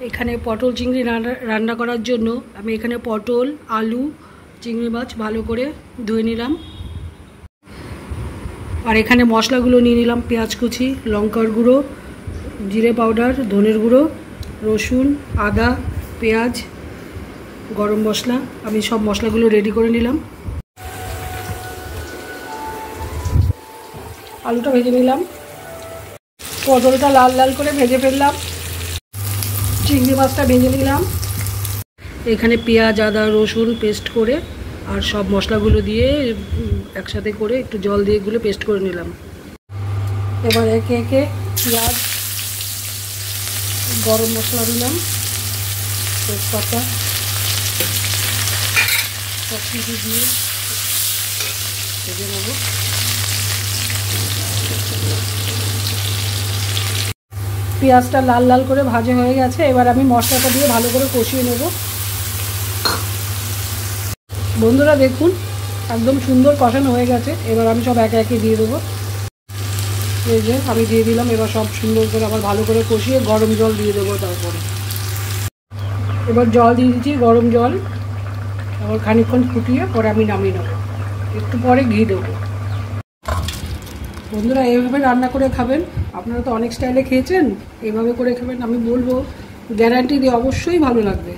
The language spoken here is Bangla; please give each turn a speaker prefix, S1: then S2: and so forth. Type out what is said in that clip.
S1: এখানে পটল চিংড়ি রান্না করার জন্য আমি এখানে পটল আলু চিংড়ি মাছ ভালো করে ধুয়ে নিলাম। আর এখানে মশলাগুলো নিয়ে নিলাম, পেঁয়াজ কুচি, লঙ্কার গুঁড়ো, জিরে পাউডার, ধনের গুঁড়ো, রসুন, আদা, পেঁয়াজ, গরম মশলা। আমি সব মশলাগুলো রেডি করে নিলাম। আলুটা ভেজে নিলাম, পটলটা লাল লাল করে ভেজে ফেললাম, চিংড়ি মাছটা ভেজে নিলাম। এখানে পেঁয়াজ আদা রসুন পেস্ট করে আর সব মশলাগুলো দিয়ে একসাথে করে একটু জল দিয়ে এগুলো পেস্ট করে নিলাম। এবার একে একে পেঁয়াজ, গরম মশলা দিলাম, তেজপাতা, সব কিছু দিয়ে ভেজে নেব। পেঁয়াজটা লাল লাল করে ভাজা হয়ে গেছে, এবার আমি মশলাটা দিয়ে ভালো করে কষিয়ে নেব। বন্ধুরা দেখুন একদম সুন্দর কষানো হয়ে গেছে। এবার আমি সব একে একে দিয়ে দেবো। এই যে আমি দিয়ে দিলাম। এবার সব সুন্দর করে আবার ভালো করে কষিয়ে গরম জল দিয়ে দেবো। তারপরে এবার জল দিয়ে দিচ্ছি, গরম জল। আবার খানিকক্ষণ ফুটিয়ে পরে আমি নামিয়ে নেবো, একটু পরে ঘি দেবো। বন্ধুরা এইভাবে রান্না করে খাবেন, আপনারা তো অনেক স্টাইলে খেয়েছেন, এইভাবে করে খাবেন। আমি বলবো গ্যারান্টি দিয়ে অবশ্যই ভালো লাগবে।